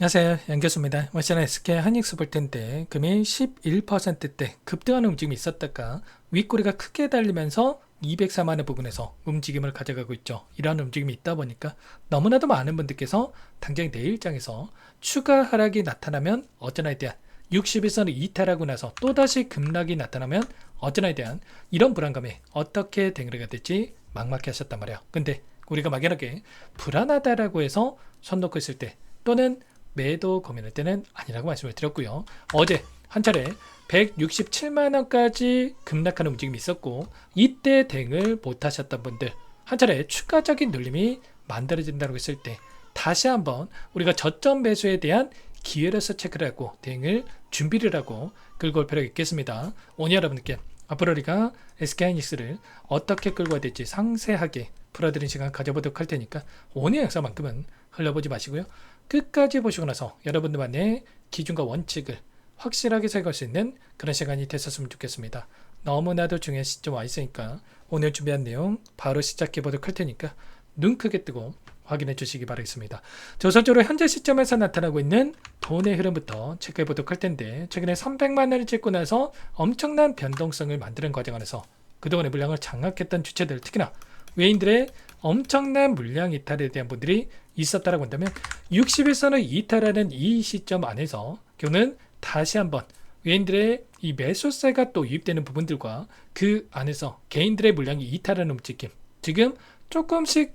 안녕하세요. 양교수입니다. 시장 SK 하이닉스 볼 텐데 금일 11%대 급등하는 움직임이 있었다가 윗꼬리가 크게 달리면서 204만원 부근에서 움직임을 가져가고 있죠. 이러한 움직임이 있다 보니까 너무나도 많은 분들께서 당장 내일장에서 추가 하락이 나타나면 어쩌나에 대한 61선을 이탈하고 나서 또다시 급락이 나타나면 어쩌나에 대한 이런 불안감에 어떻게 대응을 해야 될지 막막해 하셨단 말이에요. 근데 우리가 막연하게 불안하다라고 해서 손 놓고 있을 때 또는 매도 고민할 때는 아니라고 말씀을 드렸고요. 어제 한 차례 167만원까지 급락하는 움직임이 있었고 이때 대응을 못하셨던 분들 한 차례 추가적인 눌림이 만들어진다고 했을 때 다시 한번 우리가 저점 매수에 대한 기회로서 체크를 하고 대응을 준비를 하고 끌고 올 필요가 있겠습니다. 오늘 여러분께 앞으로 우리가 SK하이닉스를 어떻게 끌고 와야 될지 상세하게 풀어드리는 시간 가져보도록 할 테니까 오늘 영상만큼은 흘려보지 마시고요. 끝까지 보시고 나서 여러분들만의 기준과 원칙을 확실하게 설계할 수 있는 그런 시간이 됐었으면 좋겠습니다. 너무나도 중요한 시점 와 있으니까 오늘 준비한 내용 바로 시작해 보도록 할 테니까 눈 크게 뜨고 확인해 주시기 바라겠습니다. 우선적으로 현재 시점에서 나타나고 있는 돈의 흐름부터 체크해 보도록 할 텐데 최근에 300만 원을 찍고 나서 엄청난 변동성을 만드는 과정 안에서 그동안의 물량을 장악했던 주체들 특히나 외인들의 엄청난 물량 이탈에 대한 분들이 있었다라고 한다면 61선을 이탈하는 이 시점 안에서 교는 다시 한번 외인들의 이 매수세가 또 유입되는 부분들과 그 안에서 개인들의 물량이 이탈하는 움직임 지금 조금씩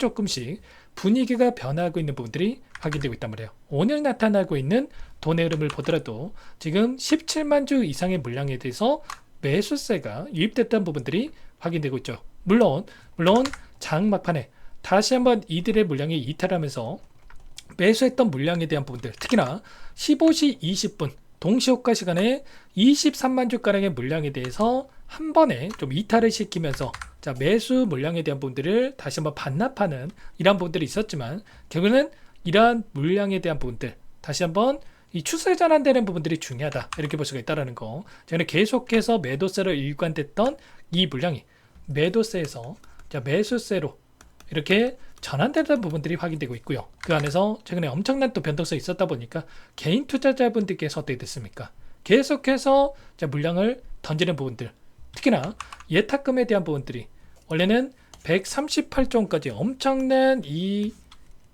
분위기가 변화하고 있는 부분들이 확인되고 있단 말이에요. 오늘 나타나고 있는 돈의 흐름을 보더라도 지금 17만 주 이상의 물량에 대해서 매수세가 유입됐던 부분들이 확인되고 있죠. 물론 장 막판에 다시 한번 이들의 물량이 이탈하면서 매수했던 물량에 대한 부분들 특히나 15시 20분 동시효과 시간에 23만 주가량의 물량에 대해서 한 번에 좀 이탈을 시키면서 매수 물량에 대한 부분들을 다시 한번 반납하는 이러한 부분들이 있었지만 결국에는 이러한 물량에 대한 부분들 다시 한번 이 추세 전환되는 부분들이 중요하다 이렇게 볼 수가 있다는 거. 저는 계속해서 매도세로 일관됐던 이 물량이 매도세에서 매수세로 이렇게 전환되는 부분들이 확인되고 있고요. 그 안에서 최근에 엄청난 또 변동성이 있었다 보니까 개인 투자자분들께서 어떻게 됐습니까? 계속해서 물량을 던지는 부분들 특히나 예탁금에 대한 부분들이 원래는 138조 원까지 엄청난 이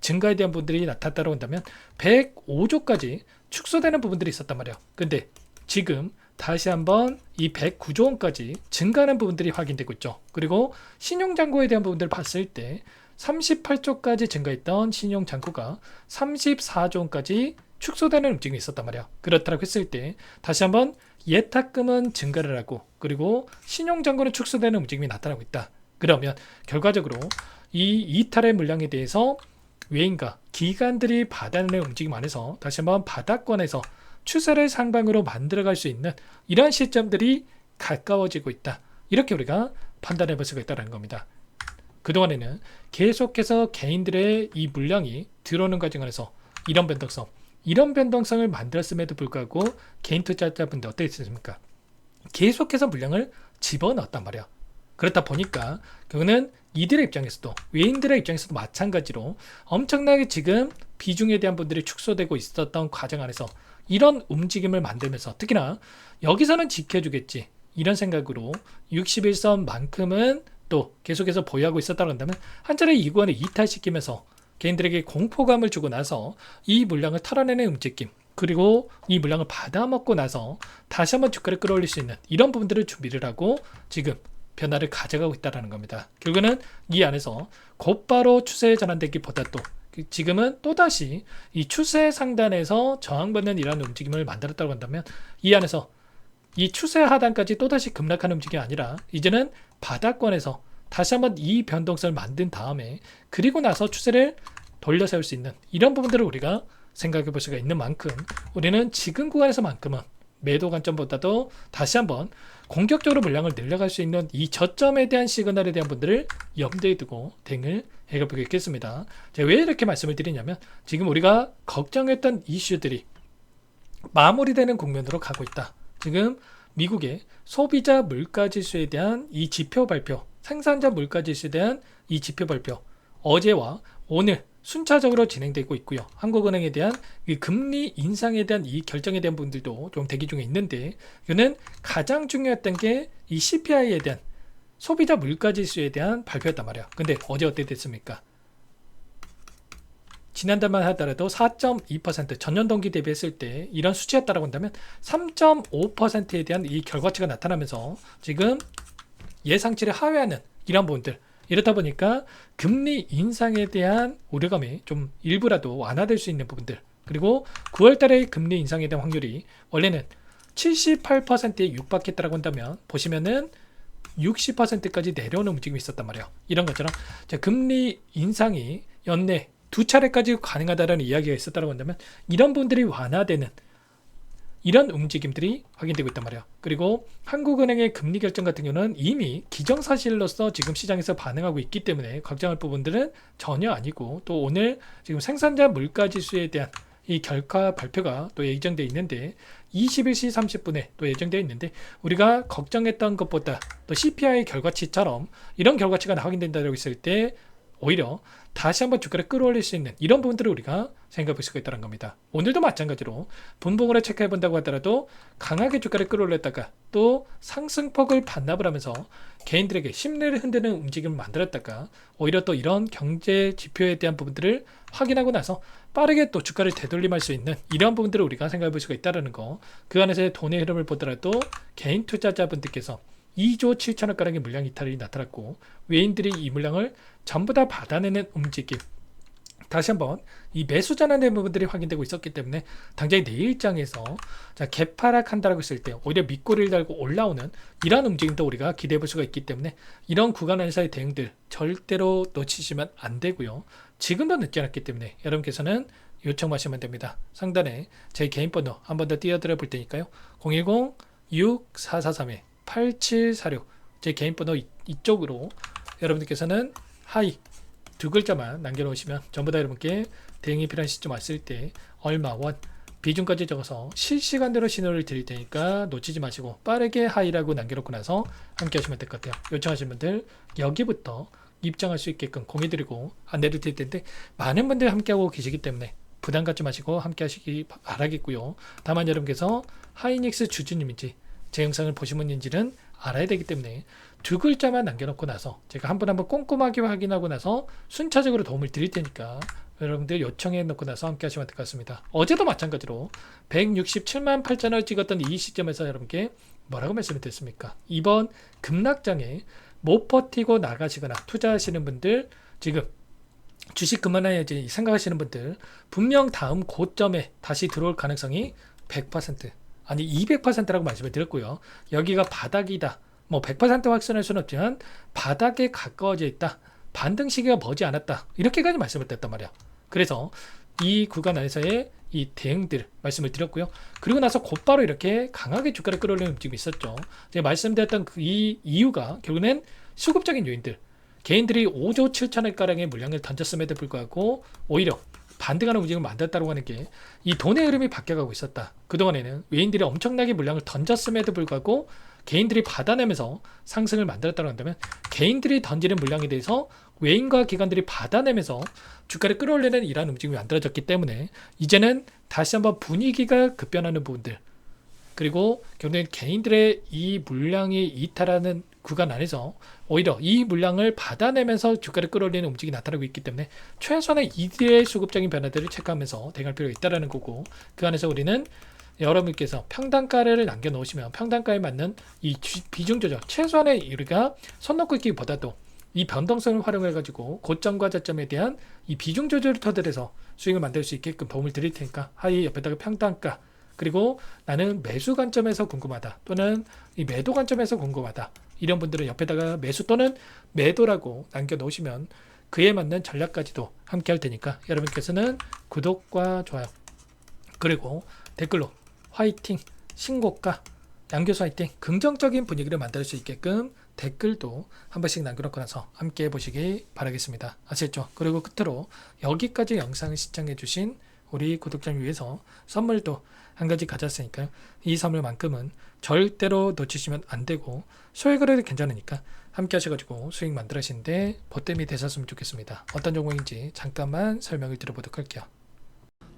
증가에 대한 부분들이 나타났다고 한다면 105조까지 축소되는 부분들이 있었단 말이에요. 근데 지금 다시 한번 이 109조 원까지 증가하는 부분들이 확인되고 있죠. 그리고 신용잔고에 대한 부분들을 봤을 때 38조까지 증가했던 신용잔고가 34조 원까지 축소되는 움직임이 있었단 말이야. 그렇다고 했을 때 다시 한번 예탁금은 증가를 하고 그리고 신용잔고는 축소되는 움직임이 나타나고 있다. 그러면 결과적으로 이 이탈의 물량에 대해서 외인과 기관들이 받아내는 움직임 안에서 다시 한번 바닥권에서 추세를 상방으로 만들어갈 수 있는 이러한 시점들이 가까워지고 있다. 이렇게 우리가 판단해 볼 수가 있다는 겁니다. 그동안에는 계속해서 개인들의 이 물량이 들어오는 과정 안에서 이런 변동성을 만들었음에도 불구하고 개인 투자자분들 어떻게 됐습니까? 계속해서 물량을 집어넣었단 말이야. 그렇다 보니까 그거는 이들의 입장에서도 외인들의 입장에서도 마찬가지로 엄청나게 지금 비중에 대한 분들이 축소되고 있었던 과정 안에서 이런 움직임을 만들면서 특히나 여기서는 지켜주겠지 이런 생각으로 61선만큼은 또 계속해서 보유하고 있었다고 한다면 한 차례 이 구간을 이탈시키면서 개인들에게 공포감을 주고 나서 이 물량을 털어내는 움직임 그리고 이 물량을 받아먹고 나서 다시 한번 주가를 끌어올릴 수 있는 이런 부분들을 준비를 하고 지금 변화를 가져가고 있다는 겁니다. 결국에는 이 안에서 곧바로 추세에 전환되기보다 또 지금은 또다시 이 추세 상단에서 저항받는 이러한 움직임을 만들었다고 한다면 이 안에서 이 추세 하단까지 또다시 급락하는 움직임이 아니라 이제는 바닥권에서 다시 한번 이 변동성을 만든 다음에 그리고 나서 추세를 돌려 세울 수 있는 이런 부분들을 우리가 생각해 볼 수가 있는 만큼 우리는 지금 구간에서만큼은 매도 관점보다도 다시 한번 공격적으로 물량을 늘려갈 수 있는 이 저점에 대한 시그널에 대한 분들을 염두에 두고 대응을 해보겠습니다. 제가 왜 이렇게 말씀을 드리냐면 지금 우리가 걱정했던 이슈들이 마무리되는 국면으로 가고 있다. 지금 미국의 소비자 물가지수에 대한 이 지표 발표, 생산자 물가지수에 대한 이 지표 발표 어제와 오늘 순차적으로 진행되고 있고요. 한국은행에 대한 이 금리 인상에 대한 이 결정에 대한 분들도 좀 대기 중에 있는데, 이거는 가장 중요했던 게 이 CPI에 대한 소비자 물가지수에 대한 발표였단 말이야. 근데 어제 어떻게 됐습니까? 지난달만 하더라도 4.2% 전년 동기 대비했을 때 이런 수치였다라고 한다면 3.5%에 대한 이 결과치가 나타나면서 지금 예상치를 하회하는 이런 부분들, 이렇다 보니까 금리 인상에 대한 우려감이 좀 일부라도 완화될 수 있는 부분들, 그리고 9월달에 금리 인상에 대한 확률이 원래는 78%에 육박했다라고 한다면 보시면은 60%까지 내려오는 움직임이 있었단 말이에요. 이런 것처럼 금리 인상이 연내 2차례까지 가능하다는 이야기가 있었다고 한다면 이런 부분들이 완화되는 이런 움직임들이 확인되고 있단 말이에요. 그리고 한국은행의 금리 결정 같은 경우는 이미 기정사실로서 지금 시장에서 반응하고 있기 때문에 걱정할 부분들은 전혀 아니고, 또 오늘 지금 생산자 물가지수에 대한 이 결과 발표가 또 예정되어 있는데 21시 30분에 또 예정되어 있는데, 우리가 걱정했던 것보다 또 CPI 결과치처럼 이런 결과치가 확인된다고 했을 때 오히려 다시 한번 주가를 끌어올릴 수 있는 이런 부분들을 우리가 생각해 볼 수가 있다는 겁니다. 오늘도 마찬가지로 분봉으로 체크해 본다고 하더라도 강하게 주가를 끌어올렸다가 또 상승폭을 반납을 하면서 개인들에게 심리를 흔드는 움직임을 만들었다가 오히려 또 이런 경제 지표에 대한 부분들을 확인하고 나서 빠르게 또 주가를 되돌림할 수 있는 이런 부분들을 우리가 생각해 볼 수가 있다는 거. 그 안에서의 돈의 흐름을 보더라도 개인 투자자분들께서 2조 7천억 가량의 물량 이탈이 나타났고, 외인들이 이 물량을 전부 다 받아내는 움직임, 다시 한번 이 매수 전환된 부분들이 확인되고 있었기 때문에 당장 내일장에서 개파락한다라고 했을 때 오히려 밑꼬리를 달고 올라오는 이런 움직임도 우리가 기대해 볼 수가 있기 때문에 이런 구간 안에서의 대응들 절대로 놓치시면 안 되고요. 지금도 늦지 않았기 때문에 여러분께서는 요청하시면 됩니다. 상단에 제 개인 번호 한 번 더 띄워드려 볼 테니까요. 010-6443-8746 제 개인 번호 이쪽으로 여러분들께서는 하이 두 글자만 남겨놓으시면 전부 다 여러분께 대응이 필요한 시점 왔을 때 얼마 원 비중까지 적어서 실시간대로 신호를 드릴 테니까 놓치지 마시고 빠르게 하이라고 남겨놓고 나서 함께 하시면 될 것 같아요. 요청하신 분들 여기부터 입장할 수 있게끔 공유드리고 안내를 드릴 텐데, 많은 분들 함께하고 계시기 때문에 부담 갖지 마시고 함께 하시기 바라겠고요. 다만 여러분께서 하이닉스 주주님인지 제 영상을 보신 분인지는 알아야 되기 때문에 두 글자만 남겨놓고 나서 제가 한 분 한 분 꼼꼼하게 확인하고 나서 순차적으로 도움을 드릴 테니까 여러분들 요청해 놓고 나서 함께 하시면 될 것 같습니다. 어제도 마찬가지로 167만 8천원을 찍었던 이 시점에서 여러분께 뭐라고 말씀을 드렸습니까? 이번 급락장에 못 버티고 나가시거나 투자하시는 분들, 지금 주식 그만해야지 생각하시는 분들, 분명 다음 고점에 다시 들어올 가능성이 100% 아니 200%라고 말씀을 드렸고요. 여기가 바닥이다, 뭐 100% 확신할 수는 없지만 바닥에 가까워져 있다, 반등 시기가 머지 않았다, 이렇게까지 말씀을 드렸단 말이야. 그래서 이 구간 안에서의 이 대응들 말씀을 드렸고요. 그리고 나서 곧바로 이렇게 강하게 주가를 끌어올리는 움직임이 있었죠. 제가 말씀드렸던 이 이유가 결국에는 수급적인 요인들, 개인들이 5조 7천억 가량의 물량을 던졌음에도 불구하고 오히려 반등하는 움직임을 만들었다고 하는 게 이 돈의 흐름이 바뀌어가고 있었다. 그동안에는 외인들이 엄청나게 물량을 던졌음에도 불구하고 개인들이 받아내면서 상승을 만들었다고 한다면, 개인들이 던지는 물량에 대해서 외인과 기관들이 받아내면서 주가를 끌어올리는 이러한 움직임이 만들어졌기 때문에 이제는 다시 한번 분위기가 급변하는 부분들, 그리고 결국엔 개인들의 이 물량이 이탈하는 구간 안에서 오히려 이 물량을 받아내면서 주가를 끌어올리는 움직임이 나타나고 있기 때문에 최소한의 이들의 수급적인 변화들을 체크하면서 대응할 필요가 있다는 거고, 그 안에서 우리는 여러분께서 평단가를 남겨놓으시면 평단가에 맞는 이 비중 조절, 최소한의 우리가 손 놓고 있기보다도 이 변동성을 활용해 가지고 고점과 저점에 대한 이 비중 조절을 터득해서 수익을 만들 수 있게끔 도움을 드릴 테니까 하이 옆에다가 평단가, 그리고 나는 매수 관점에서 궁금하다 또는 이 매도 관점에서 궁금하다, 이런 분들은 옆에다가 매수 또는 매도라고 남겨놓으시면 그에 맞는 전략까지도 함께 할 테니까 여러분께서는 구독과 좋아요 그리고 댓글로 화이팅, 신고가, 양교수 화이팅, 긍정적인 분위기를 만들 수 있게끔 댓글도 한 번씩 남겨놓고 나서 함께 해보시기 바라겠습니다. 아시겠죠? 그리고 끝으로 여기까지 영상을 시청해주신 우리 구독자님 위해서 선물도 한 가지 가져왔으니까요. 이 선물만큼은 절대로 놓치시면 안 되고 소액으로도 괜찮으니까 함께 하셔가지고 수익 만들으시는데 보탬이 되셨으면 좋겠습니다. 어떤 종목인지 잠깐만 설명을 드려보도록 할게요.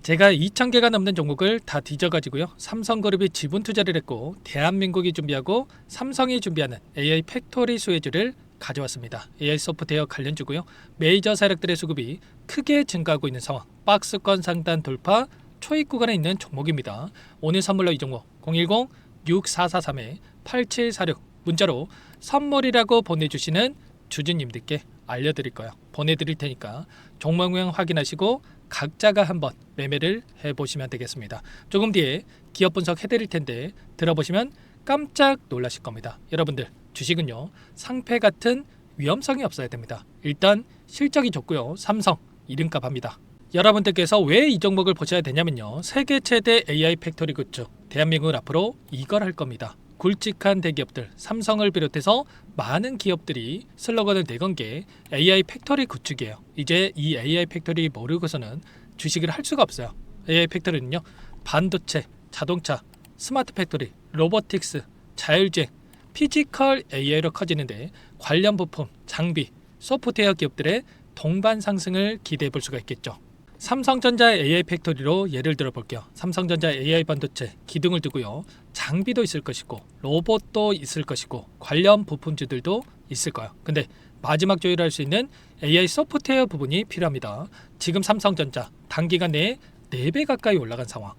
제가 2,000개가 넘는 종목을 다 뒤져가지고요. 삼성그룹이 지분 투자를 했고 대한민국이 준비하고 삼성이 준비하는 AI 팩토리 수혜주를 가져왔습니다. AI 소프트웨어 관련주고요. 메이저 세력들의 수급이 크게 증가하고 있는 상황. 박스권 상단 돌파 초입 구간에 있는 종목입니다. 오늘 선물로 이 종목 010-6443-8746 문자로 선물이라고 보내주시는 주주님들께 알려드릴 거예요. 보내드릴 테니까 종목명 확인하시고 각자가 한번 매매를 해보시면 되겠습니다. 조금 뒤에 기업 분석 해드릴 텐데 들어보시면 깜짝 놀라실 겁니다. 여러분들 주식은요 상패 같은 위험성이 없어야 됩니다. 일단 실적이 좋고요. 삼성 이름값 합니다. 여러분들께서 왜 이 종목을 보셔야 되냐면요. 세계 최대 AI 팩토리 굿즈 대한민국은 앞으로 이걸 할 겁니다. 굵직한 대기업들 삼성을 비롯해서 많은 기업들이 슬로건을 내건 게 AI 팩토리 구축이에요. 이제 이 AI 팩토리 모르고서는 주식을 할 수가 없어요. AI 팩토리는요 반도체, 자동차, 스마트 팩토리, 로보틱스, 자율주행, 피지컬 AI로 커지는데 관련 부품, 장비, 소프트웨어 기업들의 동반 상승을 기대해 볼 수가 있겠죠. 삼성전자 AI 팩토리로 예를 들어 볼게요. 삼성전자 AI 반도체 기둥을 두고요. 장비도 있을 것이고 로봇도 있을 것이고 관련 부품주들도 있을 거예요. 근데 마지막 조율할 수 있는 AI 소프트웨어 부분이 필요합니다. 지금 삼성전자 단기간 내에 4배 가까이 올라간 상황.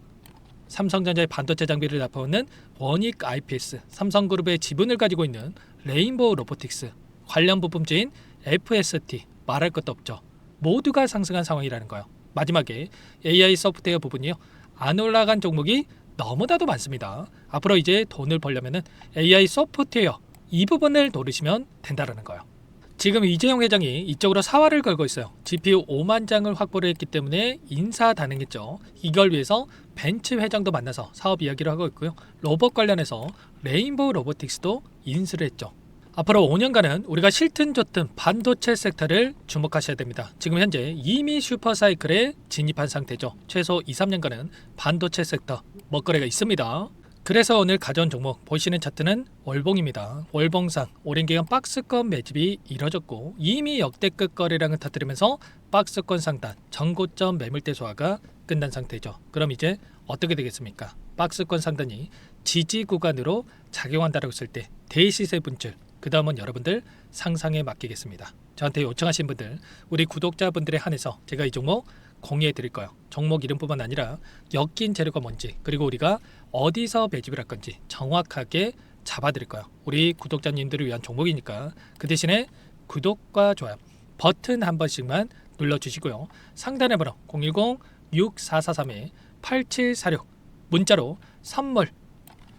삼성전자의 반도체 장비를 납품하는 원익 IPS, 삼성그룹의 지분을 가지고 있는 레인보우 로보틱스, 관련 부품주인 FST 말할 것도 없죠. 모두가 상승한 상황이라는 거예요. 마지막에 AI 소프트웨어 부분이요. 안 올라간 종목이 너무나도 많습니다. 앞으로 이제 돈을 벌려면 AI 소프트웨어 이 부분을 노리시면 된다는 거예요. 지금 이재용 회장이 이쪽으로 사활을 걸고 있어요. GPU 5만 장을 확보를 했기 때문에 인사단행했죠. 이걸 위해서 벤츠 회장도 만나서 사업 이야기를 하고 있고요. 로봇 관련해서 레인보우 로보틱스도 인수를 했죠. 앞으로 5년간은 우리가 싫든 좋든 반도체 섹터를 주목하셔야 됩니다. 지금 현재 이미 슈퍼사이클에 진입한 상태죠. 최소 2-3년간은 반도체 섹터 먹거리가 있습니다. 그래서 오늘 가져온 종목 보시는 차트는 월봉입니다. 월봉상 오랜 기간 박스권 매집이 이뤄졌고 이미 역대급 거래량을 터뜨리면서 박스권 상단 전고점 매물대 소화가 끝난 상태죠. 그럼 이제 어떻게 되겠습니까? 박스권 상단이 지지 구간으로 작용한다고 했을 때 대시세 분출 그 다음은 여러분들 상상에 맡기겠습니다. 저한테 요청하신 분들 우리 구독자분들에 한해서 제가 이 종목 공유해 드릴 거예요. 종목 이름뿐만 아니라 엮인 재료가 뭔지 그리고 우리가 어디서 매집을 할 건지 정확하게 잡아 드릴 거예요. 우리 구독자님들을 위한 종목이니까 그 대신에 구독과 좋아요 버튼 한 번씩만 눌러주시고요. 상단의 번호 010-6443-8746 문자로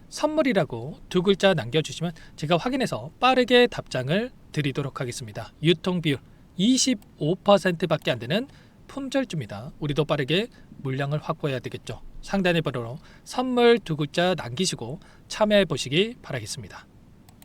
선물이라고 2글자 남겨주시면 제가 확인해서 빠르게 답장을 드리도록 하겠습니다. 유통비율 25%밖에 안 되는 품절주입니다. 우리도 빠르게 물량을 확보해야 되겠죠. 상단의 번호로 선물 2글자 남기시고 참여해 보시기 바라겠습니다.